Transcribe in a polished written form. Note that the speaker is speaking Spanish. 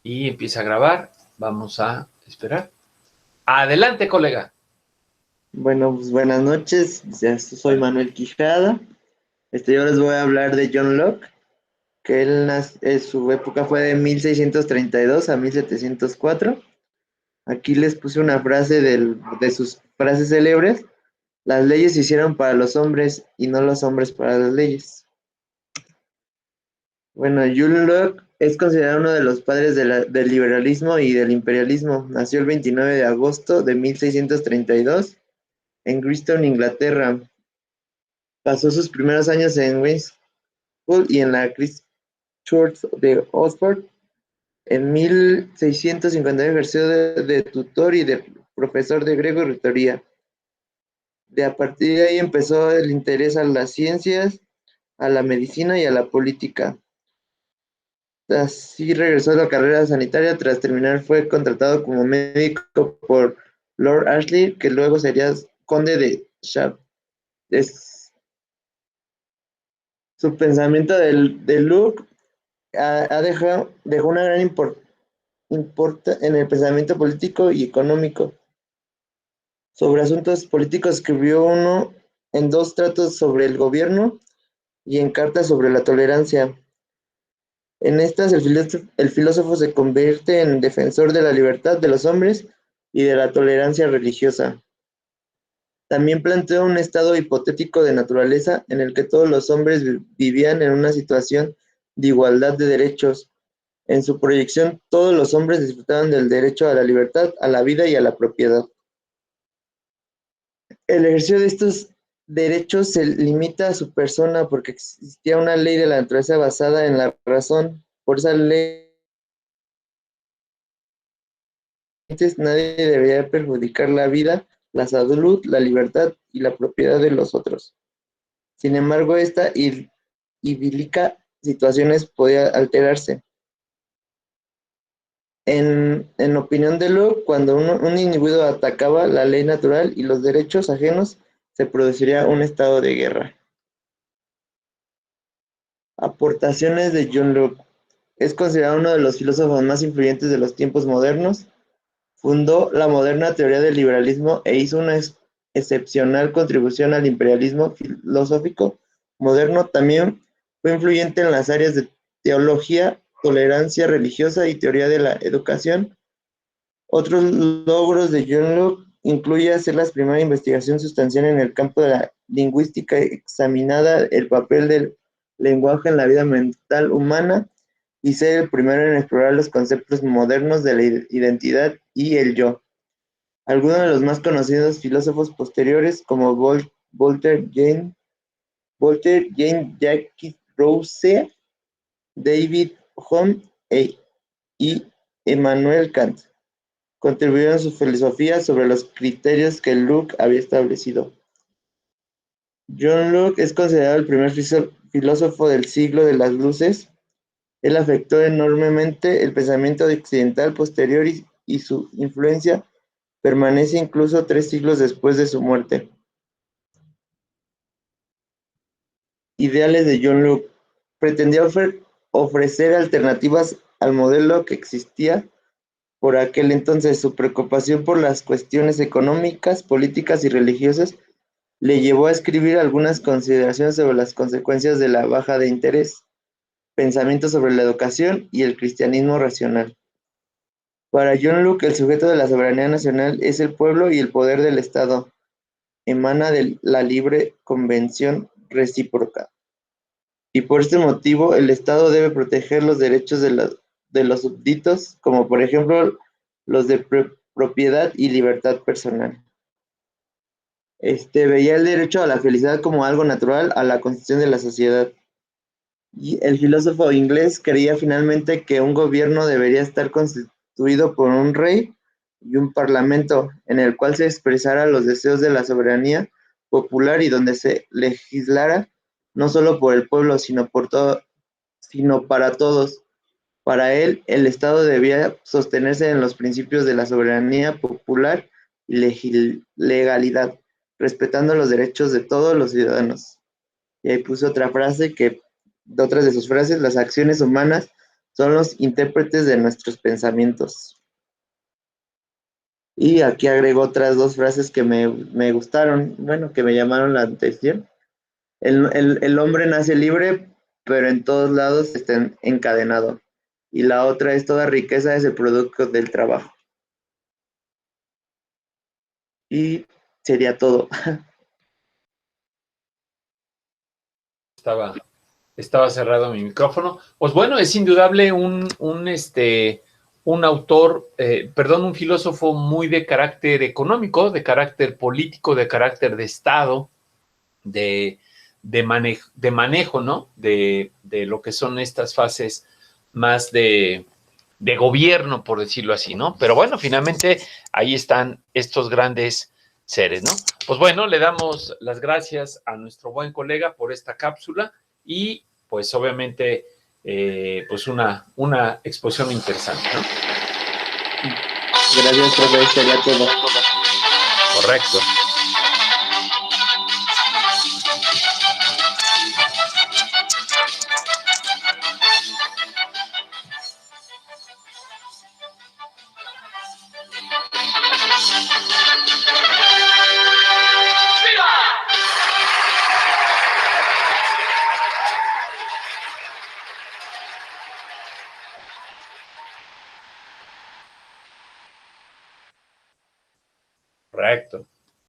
y empieza a grabar. Vamos a esperar. Adelante, colega. Bueno, pues buenas noches, soy Manuel Quijada. Yo les voy a hablar de John Locke, que su época fue de 1632 a 1704. Aquí les puse una frase de sus frases célebres: las leyes se hicieron para los hombres y no los hombres para las leyes. Bueno, John Locke es considerado uno de los padres del liberalismo y del imperialismo. Nació el 29 de agosto de 1632 en Bristol, Inglaterra. Pasó sus primeros años en West y en la Christ Church de Oxford. En 1650 ejerció de tutor y de profesor de griego y retórica. A partir de ahí empezó el interés a las ciencias, a la medicina y a la política. Así regresó a la carrera sanitaria. Tras terminar fue contratado como médico por Lord Ashley, que luego sería conde de Shaftesbury. Su pensamiento de Locke dejó una gran importancia en el pensamiento político y económico. Sobre asuntos políticos escribió uno en dos tratados sobre el gobierno y en cartas sobre la tolerancia. En estas el filósofo se convierte en defensor de la libertad de los hombres y de la tolerancia religiosa. También planteó un estado hipotético de naturaleza en el que todos los hombres vivían en una situación de igualdad de derechos. En su proyección, todos los hombres disfrutaban del derecho a la libertad, a la vida y a la propiedad. El ejercicio de estos derechos se limita a su persona porque existía una ley de la naturaleza basada en la razón. Por esa ley, nadie debería perjudicar la vida, la salud, la libertad y la propiedad de los otros. Sin embargo, esta idílica situaciones podía alterarse. En opinión de Locke, cuando un individuo atacaba la ley natural y los derechos ajenos, se produciría un estado de guerra. Aportaciones de John Locke. Es considerado uno de los filósofos más influyentes de los tiempos modernos. Fundó la moderna teoría del liberalismo e hizo una excepcional contribución al imperialismo filosófico moderno. También fue influyente en las áreas de teología, tolerancia religiosa y teoría de la educación. Otros logros de John Locke incluye hacer la primera investigación sustancial en el campo de la lingüística examinada el papel del lenguaje en la vida mental humana y ser el primero en explorar los conceptos modernos de la identidad y el yo. Algunos de los más conocidos filósofos posteriores, como Voltaire, Jean-Jacques Rousseau, David Hume y Emmanuel Kant, contribuyeron a su filosofía sobre los criterios que Locke había establecido. John Locke es considerado el primer filósofo del siglo de las luces. Él afectó enormemente el pensamiento occidental posterior y su influencia permanece incluso 3 siglos después de su muerte. Ideales de John Locke. Pretendía ofrecer alternativas al modelo que existía por aquel entonces. Su preocupación por las cuestiones económicas, políticas y religiosas le llevó a escribir algunas consideraciones sobre las consecuencias de la baja de interés, pensamientos sobre la educación y el cristianismo racional. Para John Locke, el sujeto de la soberanía nacional es el pueblo y el poder del Estado emana de la libre convención recíproca. Y por este motivo, el Estado debe proteger los derechos de los súbditos, como por ejemplo los de propiedad y libertad personal. Veía el derecho a la felicidad como algo natural a la constitución de la sociedad. Y el filósofo inglés creía finalmente que un gobierno debería estar constituido por un rey y un parlamento, en el cual se expresara los deseos de la soberanía popular y donde se legislara no solo por el pueblo, sino para todos. Para él, el Estado debía sostenerse en los principios de la soberanía popular y legalidad, respetando los derechos de todos los ciudadanos. Y ahí puse otra frase otras de sus frases: las acciones humanas son los intérpretes de nuestros pensamientos. Y aquí agrego otras dos frases que me gustaron, bueno, que me llamaron la atención. El hombre nace libre, pero en todos lados está encadenado. Y la otra es: toda riqueza es el producto del trabajo. Y sería todo. Estaba cerrado mi micrófono. Pues bueno, es indudable un autor, un filósofo muy de carácter económico, de carácter político, de carácter de Estado, de manejo, ¿no? De lo que son estas fases más de gobierno, por decirlo así, ¿no? Pero bueno, finalmente ahí están estos grandes seres, ¿no? Pues bueno, le damos las gracias a nuestro buen colega por esta cápsula y pues obviamente pues una exposición interesante, ¿no? Gracias, profe, sería todo. Correcto. Correcto.